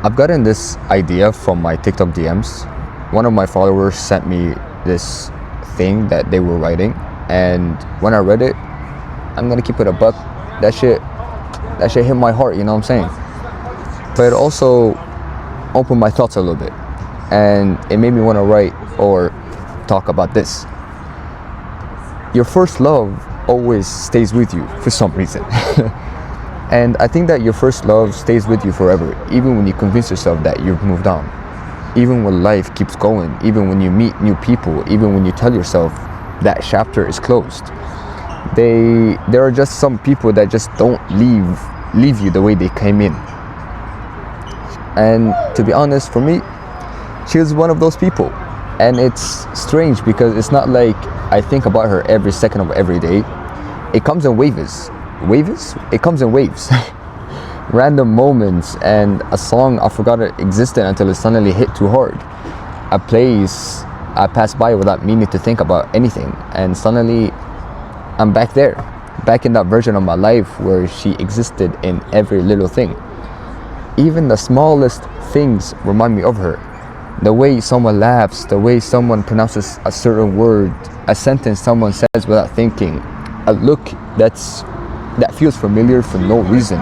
I've gotten this idea from my TikTok DMs. One of my followers sent me this thing that they were writing, and when I read it, I'm gonna keep it a buck. That shit hit my heart, you know what I'm saying? But it also opened my thoughts a little bit, and it made me want to write or talk about this. Your first love always stays with you for some reason. And I think that your first love stays with you forever, even when you convince yourself that you've moved on. Even when life keeps going, even when you meet new people, even when you tell yourself that chapter is closed. There are just some people that just don't leave you the way they came in. And to be honest, for me, she was one of those people. And it's strange because it's not like I think about her every second of every day. It comes in waves. Waves? It comes in waves. Random moments, and a song I forgot it existed until it suddenly hit too hard. A place I passed by without meaning to think about anything, and suddenly I'm back there, back in that version of my life where she existed in every little thing. Even the smallest things remind me of her. The way someone laughs, the way someone pronounces a certain word, a sentence someone says without thinking, a look that feels familiar for no reason.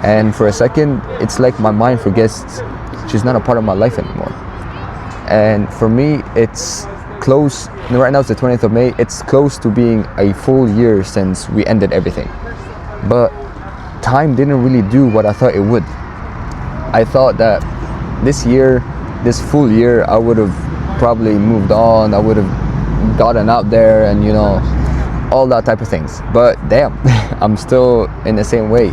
And for a second, it's like my mind forgets she's not a part of my life anymore. And for me, it's close. Right now it's the 20th of May. It's close to being a full year since we ended everything. But time didn't really do what I thought it would. I thought that this full year, I would have probably moved on. I would have gotten out there and, all that type of things. But damn, I'm still in the same way.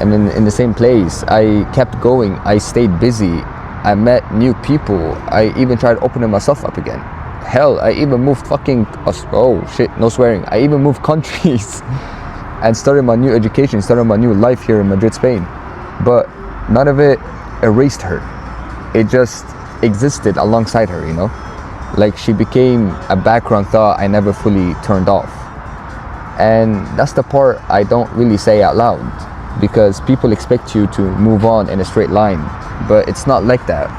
I'm in the same place. I kept going. I stayed busy. I met new people. I even tried opening myself up again. Hell, I even moved no swearing. I even moved countries and started my new education, started my new life here in Madrid, Spain. But none of it erased her. It just existed alongside her, Like she became a background thought I never fully turned off. And that's the part I don't really say out loud, because people expect you to move on in a straight line, but it's not like that.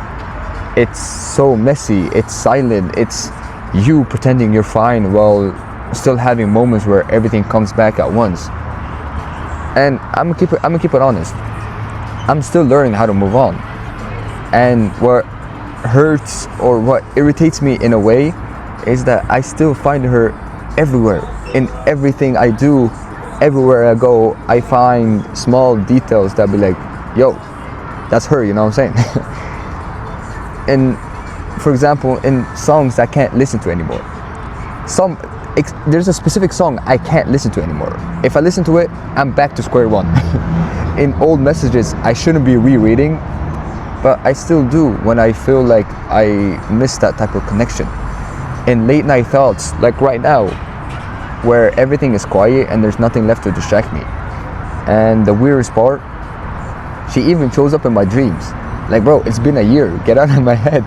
It's so messy, it's silent, it's you pretending you're fine while still having moments where everything comes back at once. And I'm gonna keep it honest. I'm still learning how to move on. And what hurts or what irritates me in a way is that I still find her everywhere, in everything I do. Everywhere I go, I find small details that be like, yo, that's her, you know what I'm saying? And for example, in songs I can't listen to anymore. There's a specific song I can't listen to anymore. If I listen to it, I'm back to square one. In old messages I shouldn't be rereading, but I still do when I feel like I miss that type of connection. In late night thoughts, like right now, where everything is quiet and there's nothing left to distract me. And the weirdest part, she even shows up in my dreams. Like, bro, it's been a year, get out of my head.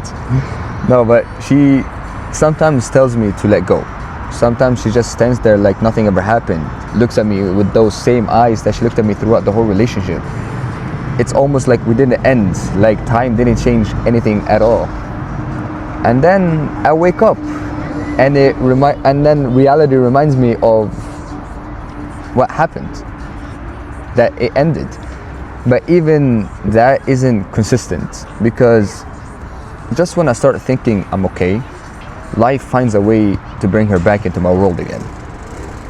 No, but she sometimes tells me to let go. Sometimes she just stands there like nothing ever happened, looks at me with those same eyes that she looked at me throughout the whole relationship. It's almost like we didn't end, like time didn't change anything at all. And then I wake up, and then reality reminds me of what happened, that it ended. But even that isn't consistent, because just when I start thinking I'm okay, life finds a way to bring her back into my world again.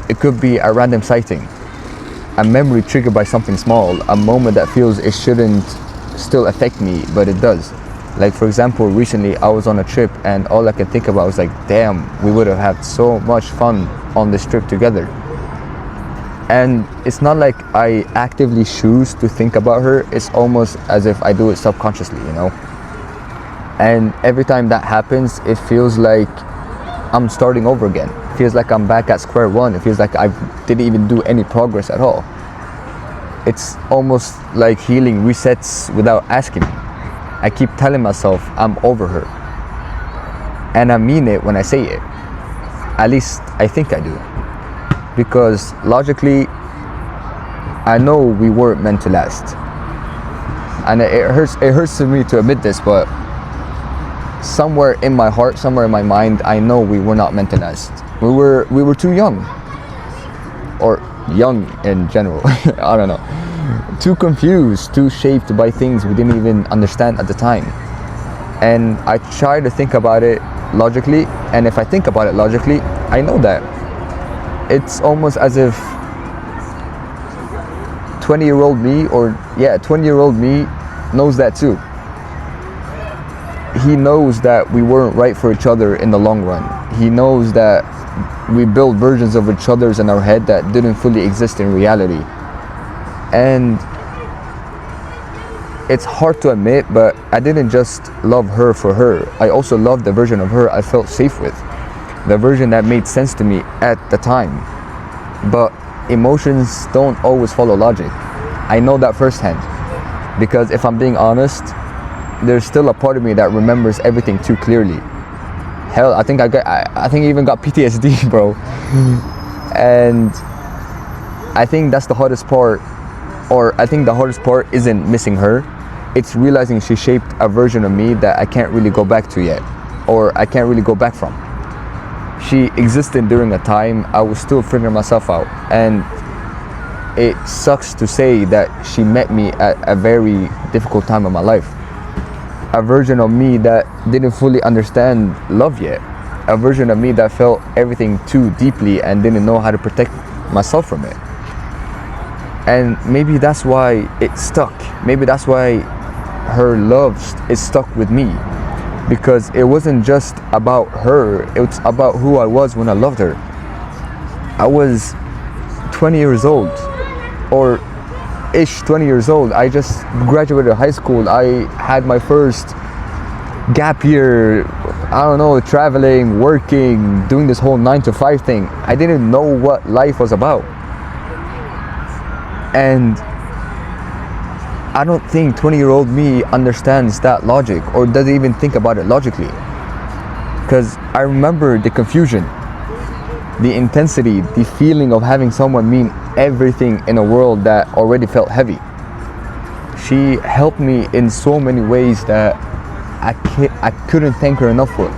It could be a random sighting, a memory triggered by something small, a moment that feels it shouldn't still affect me, but it does. Like, for example, recently I was on a trip and all I could think about was like, damn, we would have had so much fun on this trip together. And it's not like I actively choose to think about her, it's almost as if I do it subconsciously, And every time that happens, it feels like I'm starting over again. It feels like I'm back at square one. It feels like I didn't even do any progress at all. It's almost like healing resets without asking me. I keep telling myself I'm over her. And I mean it when I say it. At least I think I do. Because logically, I know we weren't meant to last. And it hurts to me to admit this, but somewhere in my heart, somewhere in my mind, I know we were not meant to last. We were too young, or young in general. I don't know, too confused, too shaped by things we didn't even understand at the time. And I try to think about it logically, and if I think about it logically, I know that it's almost as if 20-year-old me, 20-year-old me knows that too. He knows that we weren't right for each other in the long run. He knows that we built versions of each other's in our head that didn't fully exist in reality. And it's hard to admit, but I didn't just love her for her. I also loved the version of her I felt safe with, the version that made sense to me at the time. But emotions don't always follow logic. I know that firsthand, because if I'm being honest, there's still a part of me that remembers everything too clearly. Hell, I think I even got PTSD, bro. And I think that's the hardest part, or I think the hardest part isn't missing her. It's realizing she shaped a version of me that I can't really go back to yet, or I can't really go back from. She existed during a time I was still figuring myself out, and it sucks to say that she met me at a very difficult time in my life. A version of me that didn't fully understand love yet. A version of me that felt everything too deeply and didn't know how to protect myself from it. And maybe that's why it stuck. Maybe that's why her love is stuck with me. Because it wasn't just about her, it was about who I was when I loved her. I was 20 years old, or 20 years old. I just graduated high school. I had my first gap year, I don't know, traveling, working, doing this whole 9-to-5 thing. I didn't know what life was about. And I don't think 20-year-old me understands that logic, or doesn't even think about it logically. Because I remember the confusion, the intensity, the feeling of having someone mean everything in a world that already felt heavy. She helped me in so many ways that I couldn't thank her enough for.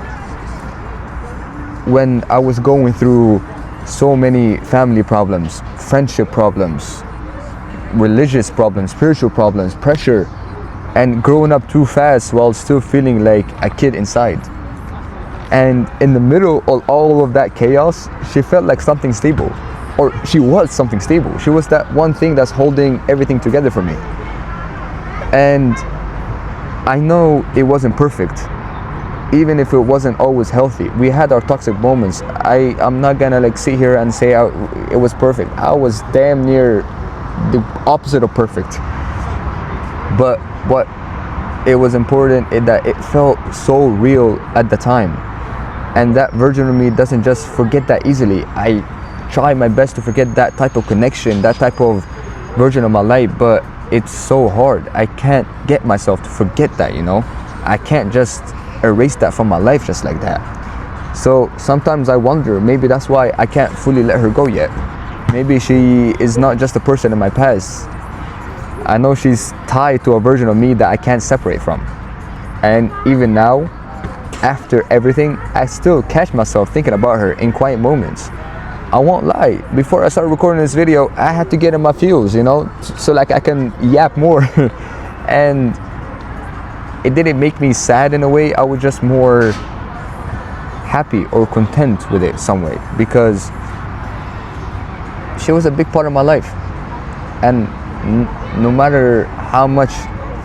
When I was going through so many family problems, friendship problems, religious problems, spiritual problems, pressure, and growing up too fast while still feeling like a kid inside. And in the middle of all of that chaos, she felt like something stable, or she was something stable. She was that one thing that's holding everything together for me. And I know it wasn't perfect, even if it wasn't always healthy. We had our toxic moments. I'm not gonna sit here and say it was perfect. I was damn near the opposite of perfect. But what it was important is that it felt so real at the time. And that version of me doesn't just forget that easily. I try my best to forget that type of connection, that type of version of my life, but it's so hard. I can't get myself to forget that, I can't just erase that from my life just like that. So sometimes I wonder, maybe that's why I can't fully let her go yet. Maybe she is not just a person in my past. I know she's tied to a version of me that I can't separate from. And even now, after everything, I still catch myself thinking about her in quiet moments. I won't lie, before I started recording this video, I had to get in my feels, so like I can yap more. And it didn't make me sad in a way. I was just more happy or content with it some way, because she was a big part of my life. And no matter how much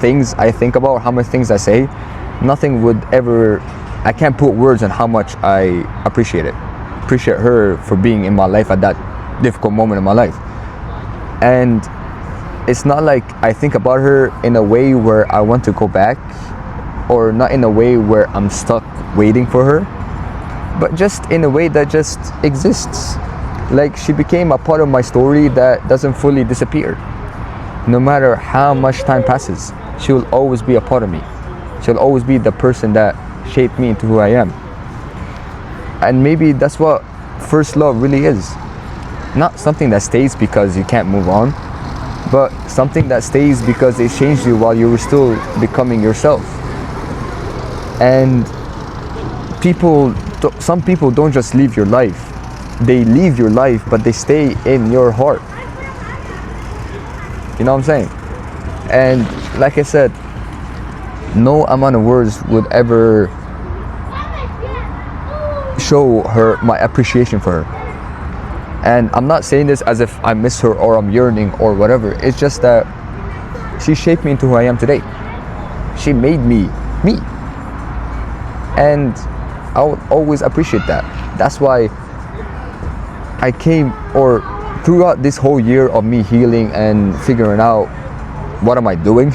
things I think about, how much things I say, nothing would ever, I can't put words on how much I appreciate it. Appreciate her for being in my life at that difficult moment in my life. And it's not like I think about her in a way where I want to go back, or not in a way where I'm stuck waiting for her, but just in a way that just exists. Like she became a part of my story that doesn't fully disappear. No matter how much time passes, she will always be a part of me. She'll always be the person that shaped me into who I am. And maybe that's what first love really is. Not something that stays because you can't move on, but something that stays because they changed you while you were still becoming yourself. And some people don't just leave your life, they leave your life, but they stay in your heart. You know what I'm saying? And like I said, no amount of words would ever show her my appreciation for her. And I'm not saying this as if I miss her or I'm yearning or whatever. It's just that she shaped me into who I am today. She made me me. And I would always appreciate that. That's why I came, or throughout this whole year of me healing and figuring out what am I doing,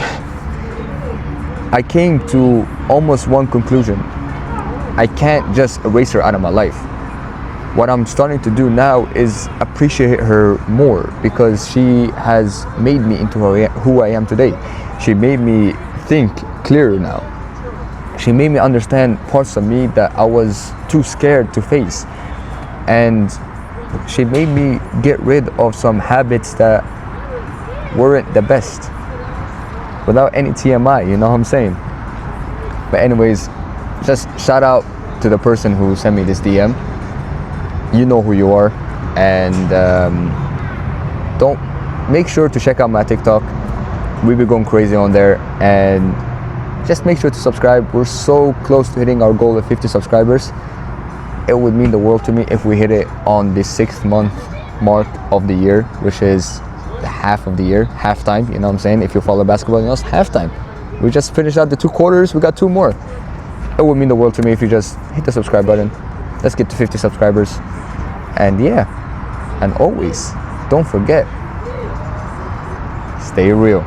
I came to almost one conclusion. I can't just erase her out of my life. What I'm starting to do now is appreciate her more, because she has made me into who I am today. She made me think clearer now. She made me understand parts of me that I was too scared to face. And she made me get rid of some habits that weren't the best, without any TMI, you know what I'm saying? But anyways, just shout out to the person who sent me this DM. You know who you are. And don't make sure to check out my TikTok. We'll be going crazy on there. And just make sure to subscribe. We're so close to hitting our goal of 50 subscribers. It would mean the world to me if we hit it on the 6th month mark of the year, which is the half of the year, halftime, you know what I'm saying? If you follow basketball, you know, it's halftime. We just finished out the 2 quarters, we got 2 more. It would mean the world to me if you just hit the subscribe button. Let's get to 50 subscribers. And yeah, and always, don't forget, stay real.